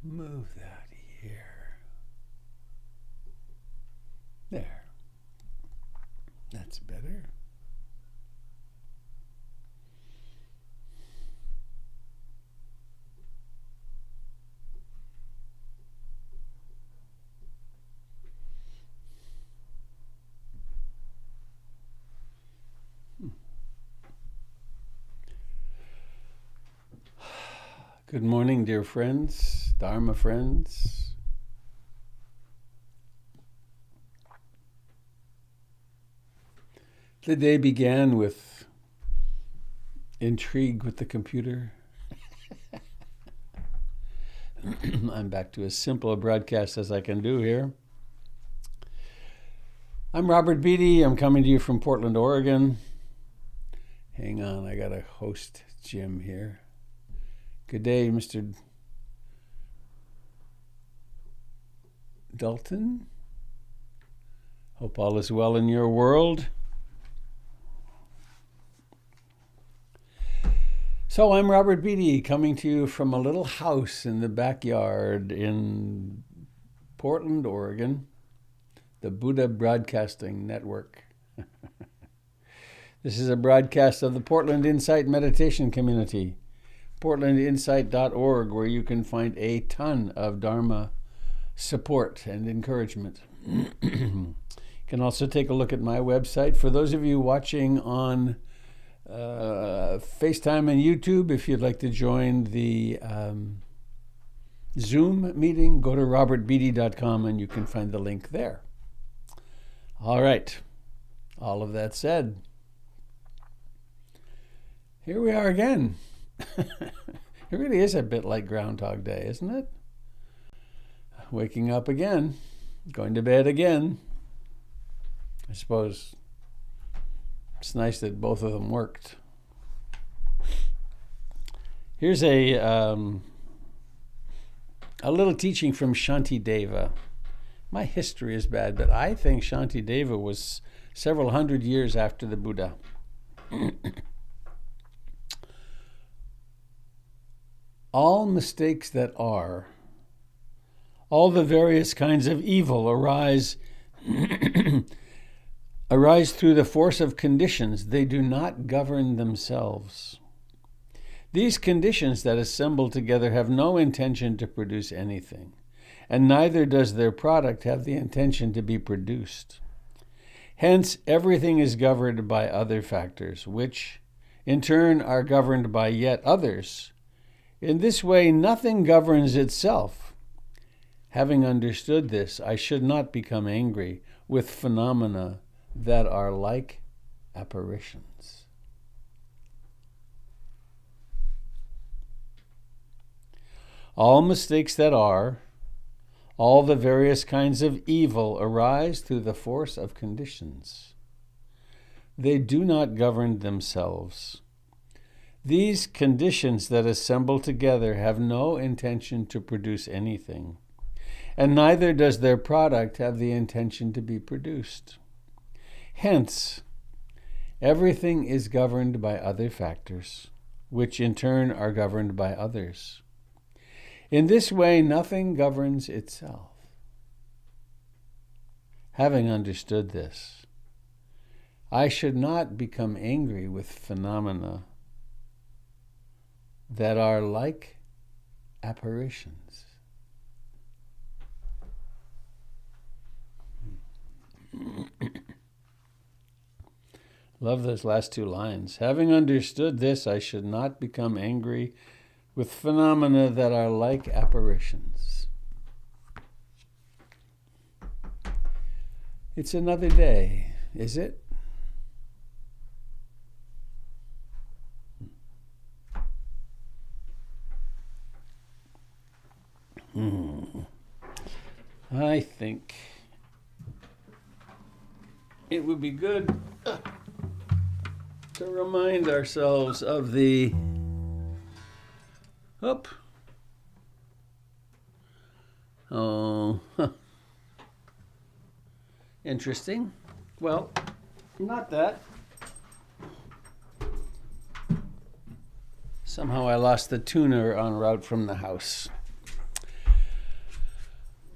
move that here. There. That's better. Good morning, dear friends, Dharma friends. The day began with intrigue with the computer. I'm back to as simple a broadcast as I can do here. I'm Robert Beatty. I'm coming to you from Portland, Oregon. Hang on, I got a host Jim here. Good day, Mr. Dalton. Hope all is well in your world. So I'm Robert Beatty, coming to you from a little house in the backyard in Portland, Oregon, the Buddha Broadcasting Network. This is a broadcast of the Portland Insight Meditation Community, portlandinsight.org, where you can find a ton of Dharma support and encouragement. You can also take a look at my website. For those of you watching on FaceTime and YouTube, if you'd like to join the Zoom meeting, go to robertbeatty.com and you can find the link there. All right. All of that said, here we are again. It really is a bit like Groundhog Day, isn't it? Waking up again, going to bed again. I suppose it's nice that both of them worked. Here's a little teaching from Shantideva. My history is bad, but I think Shantideva was several hundred years after the Buddha. All mistakes that are, all the various kinds of evil arise through the force of conditions. They do not govern themselves. These conditions that assemble together have no intention to produce anything, and neither does their product have the intention to be produced. Hence, everything is governed by other factors, which in turn are governed by yet others. In this way, nothing governs itself. Having understood this, I should not become angry with phenomena that are like apparitions. All mistakes that are, all the various kinds of evil arise through the force of conditions. They do not govern themselves. These conditions that assemble together have no intention to produce anything, and neither does their product have the intention to be produced. Hence, everything is governed by other factors, which in turn are governed by others. In this way, nothing governs itself. Having understood this, I should not become angry with phenomena that are like apparitions. Love those last two lines. Having understood this, I should not become angry with phenomena that are like apparitions. It's another day, is it? I think it would be good to remind ourselves of the interesting. Well, not that. Somehow I lost the tuner en route from the house.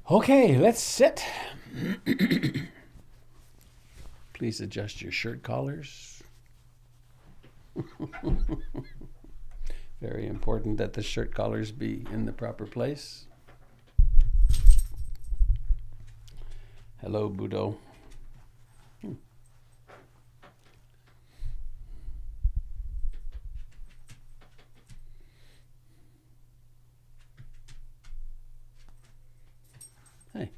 Okay, let's sit. Please adjust your shirt collars. Very important that the shirt collars be in the proper place. Hello, Budo. Hey.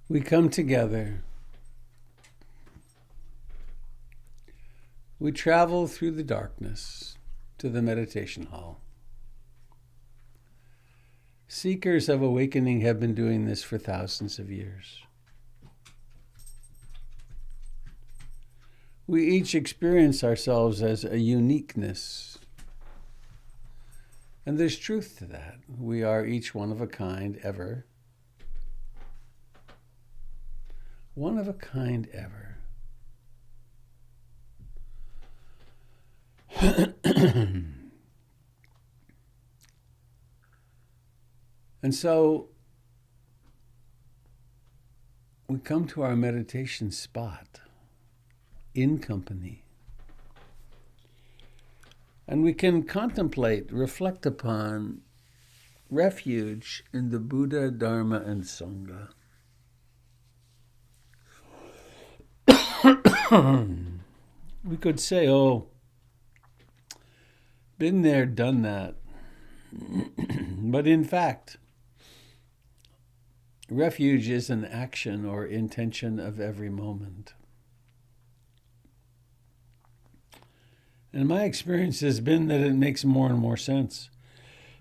We come together. We travel through the darkness to the meditation hall. Seekers of awakening have been doing this for thousands of years. We each experience ourselves as a uniqueness. And there's truth to that. We are each one of a kind ever. One of a kind ever. And so we come to our meditation spot in company. And we can contemplate, reflect upon refuge in the Buddha, Dharma, and Sangha. We could say, oh, been there, done that. But in fact, refuge is an action or intention of every moment. And my experience has been that it makes more and more sense.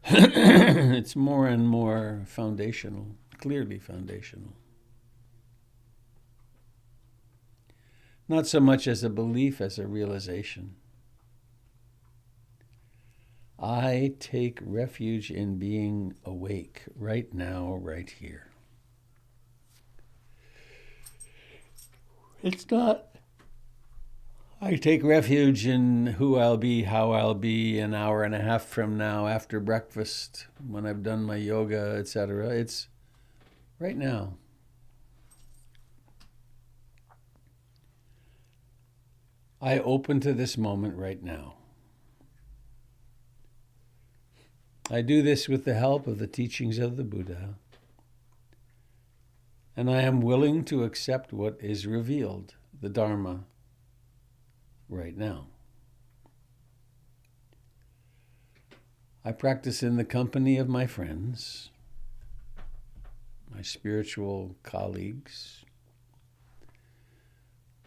It's more and more foundational, clearly foundational. Not so much as a belief as a realization. I take refuge in being awake right now, right here. It's not, I take refuge in who I'll be, how I'll be an hour and a half from now after breakfast, when I've done my yoga, etc. It's right now. I open to this moment right now. I do this with the help of the teachings of the Buddha, and I am willing to accept what is revealed, the Dharma, right now. I practice in the company of my friends, my spiritual colleagues,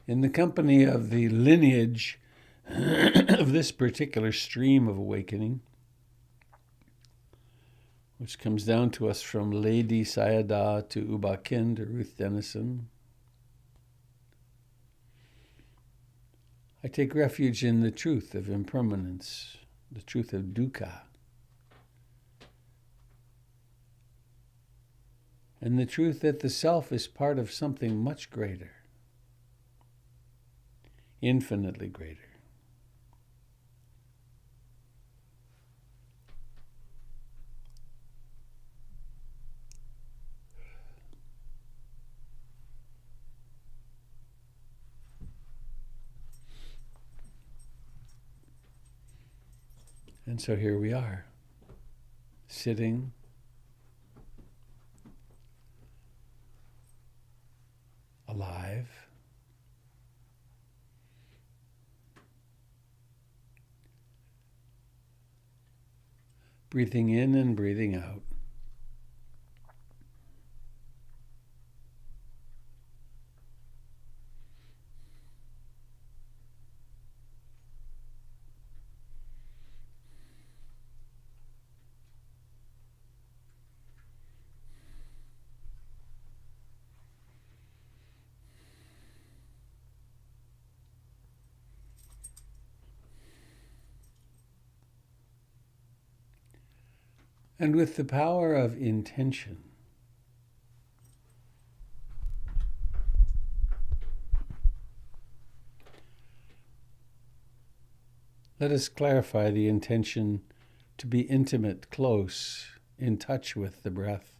in the company of the lineage of this particular stream of awakening, which comes down to us from Lady Sayadaw to Uba Khin to Ruth Denison. I take refuge in the truth of impermanence, the truth of dukkha, and the truth that the self is part of something much greater, infinitely greater. And so here we are, sitting, alive, breathing in and breathing out. And with the power of intention, let us clarify the intention to be intimate, close, in touch with the breath.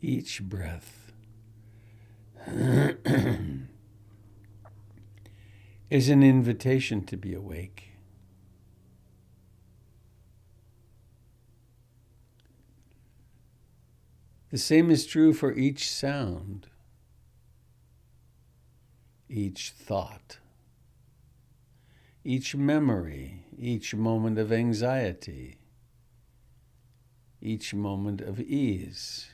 Each breath is an invitation to be awake. The same is true for each sound, each thought, each memory, each moment of anxiety, each moment of ease.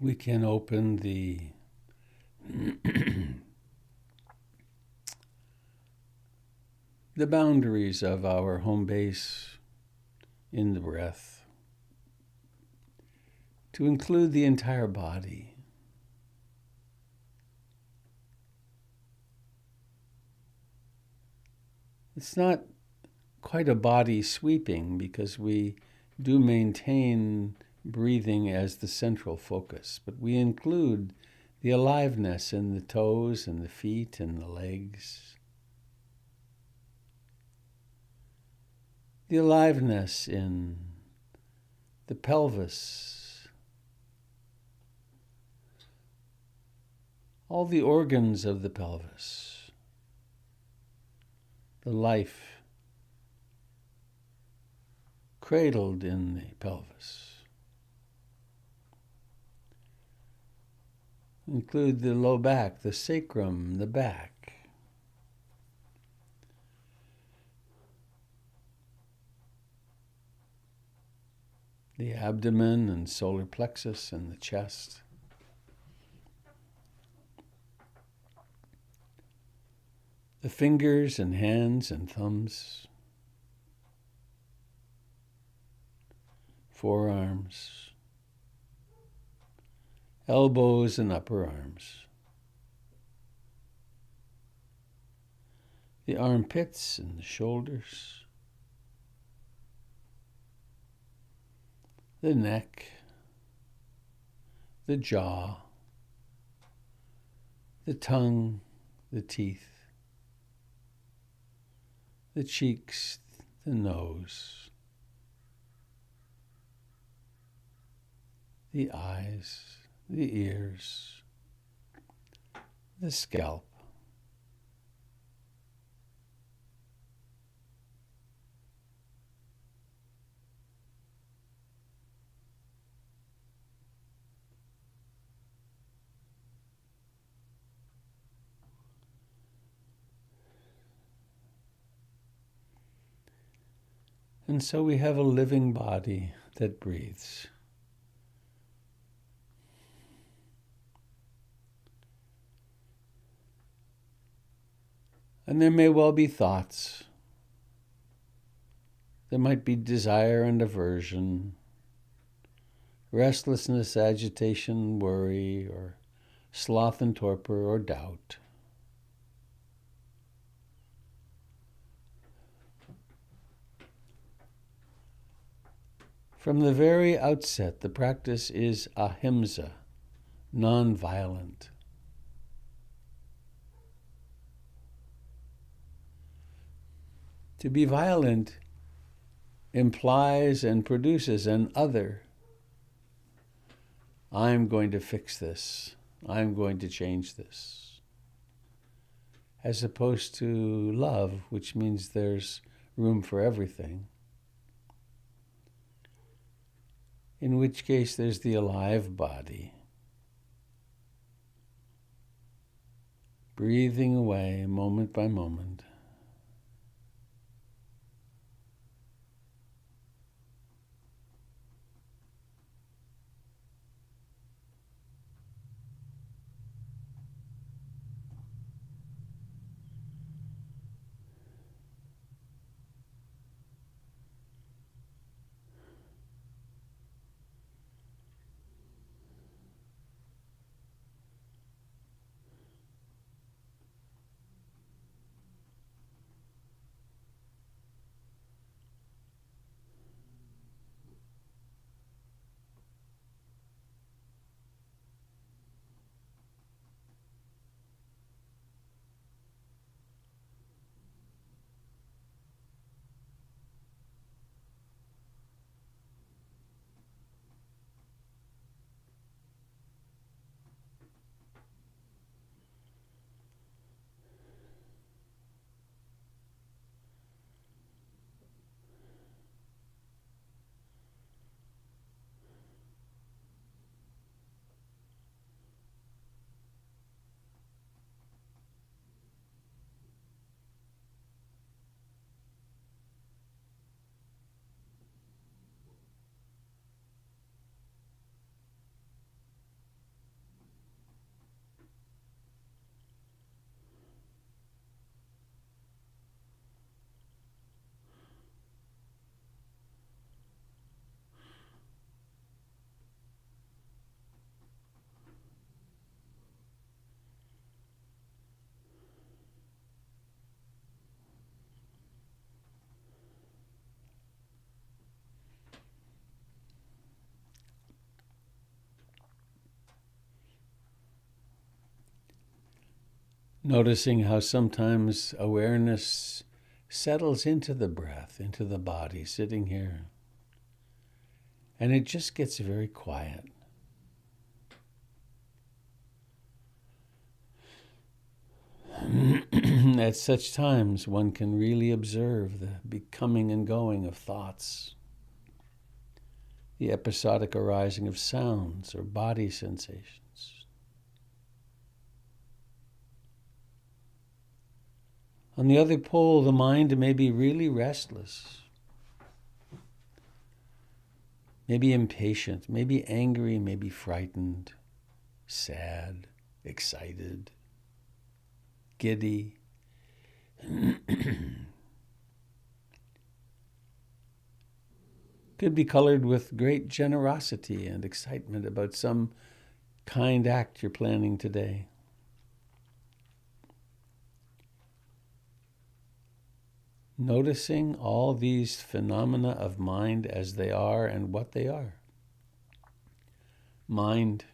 we can open the the boundaries of our home base in the breath to include the entire body. It's not quite a body sweeping because we do maintain breathing as the central focus, but we include the aliveness in the toes and the feet and the legs, the aliveness in the pelvis, all the organs of the pelvis, the life cradled in the pelvis. Include the low back, the sacrum, the back. The abdomen and solar plexus and the chest. The fingers and hands and thumbs. Forearms. Elbows and upper arms. The armpits and the shoulders. The neck. The jaw. The tongue. The teeth. The cheeks. The nose. The eyes. The ears, the scalp, and so we have a living body that breathes. And there may well be thoughts. There might be desire and aversion, restlessness, agitation, worry, or sloth and torpor, or doubt. From the very outset, the practice is ahimsa, non-violent. To be violent implies and produces an other. I'm going to fix this. I'm going to change this. As opposed to love, which means there's room for everything. In which case there's the alive body. Breathing away moment by moment. Noticing how sometimes awareness settles into the breath, into the body, sitting here. And it just gets very quiet. At such times, one can really observe the becoming and going of thoughts, the episodic arising of sounds or body sensations. On the other pole, the mind may be really restless, maybe impatient, maybe angry, maybe frightened, sad, excited, giddy. Could be colored with great generosity and excitement about some kind act you're planning today. Noticing all these phenomena of mind as they are and what they are. Mind.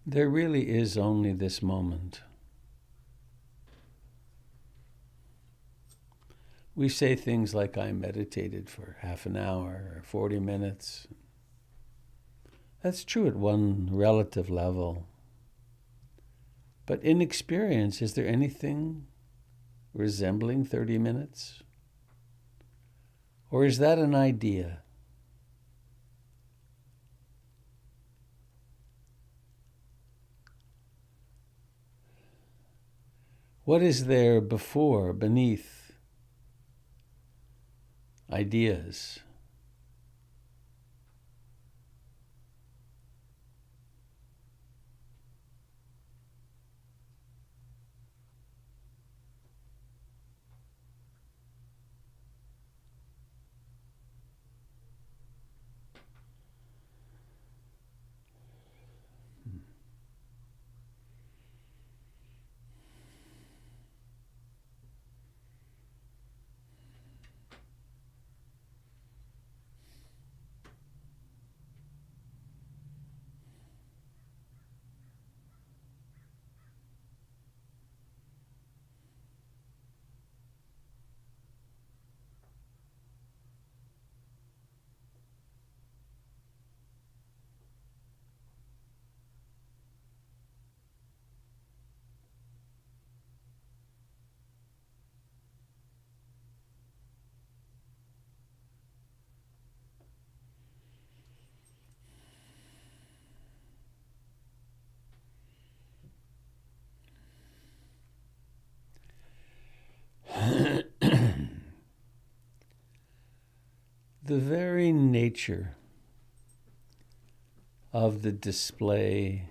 There really is only this moment. We say things like, I meditated for half an hour or 40 minutes. That's true at one relative level. But in experience, is there anything resembling 30 minutes? Or is that an idea? What is there before, beneath ideas? The very nature of the display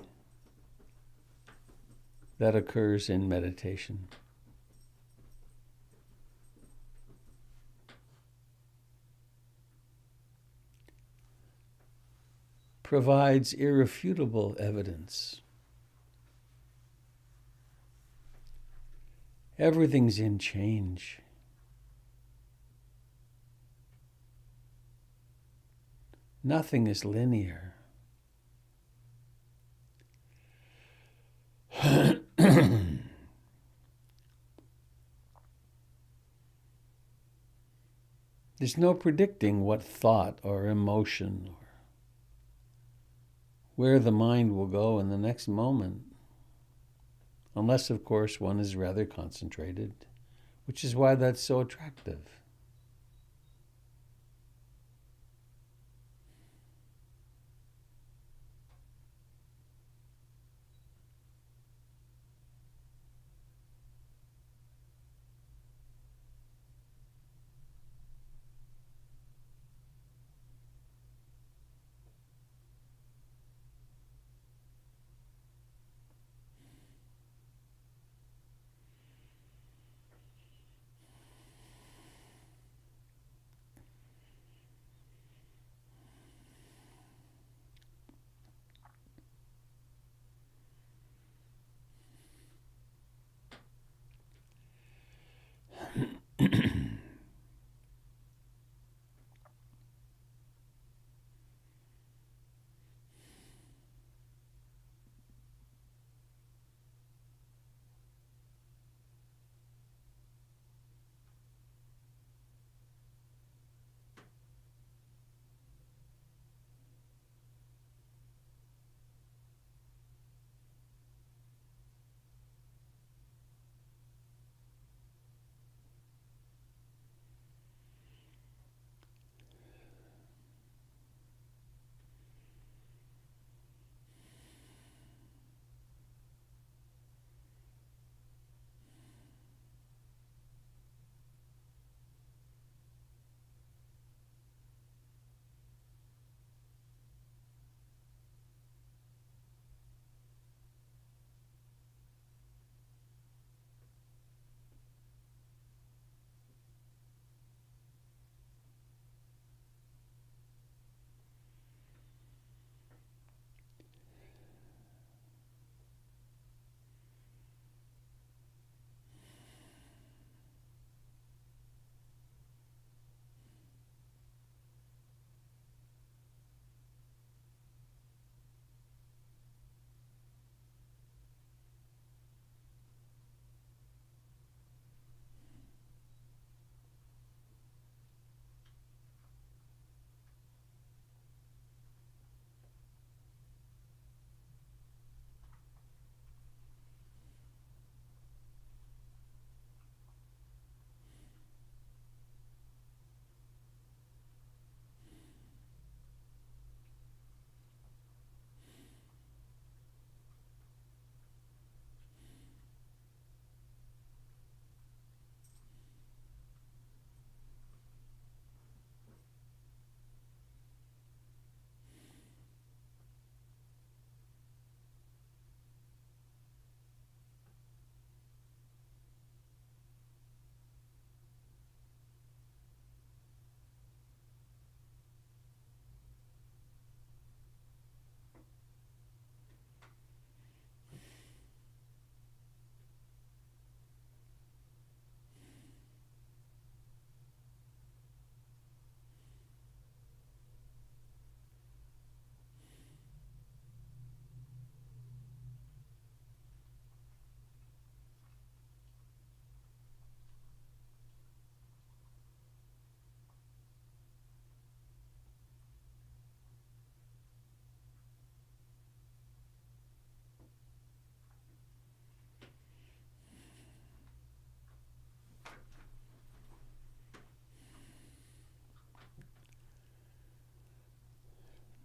that occurs in meditation provides irrefutable evidence. Everything's in change. Nothing is linear. There's no predicting what thought or emotion or where the mind will go in the next moment. Unless, of course, one is rather concentrated, which is why that's so attractive.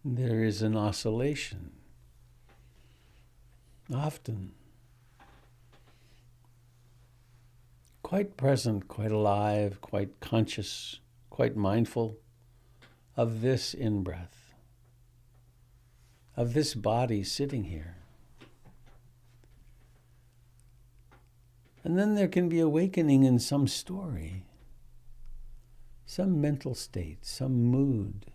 There is an oscillation, often quite present, quite alive, quite conscious, quite mindful of this in-breath, of this body sitting here. And then there can be awakening in some story, some mental state, some mood.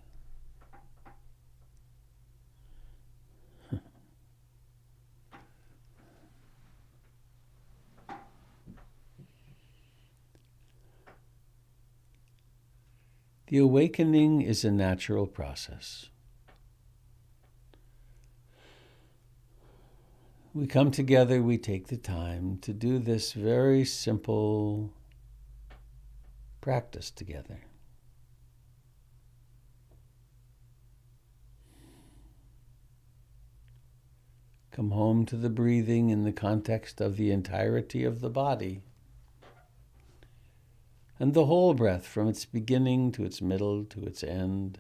The awakening is a natural process. We come together, we take the time to do this very simple practice together. Come home to the breathing in the context of the entirety of the body, and the whole breath from its beginning to its middle to its end.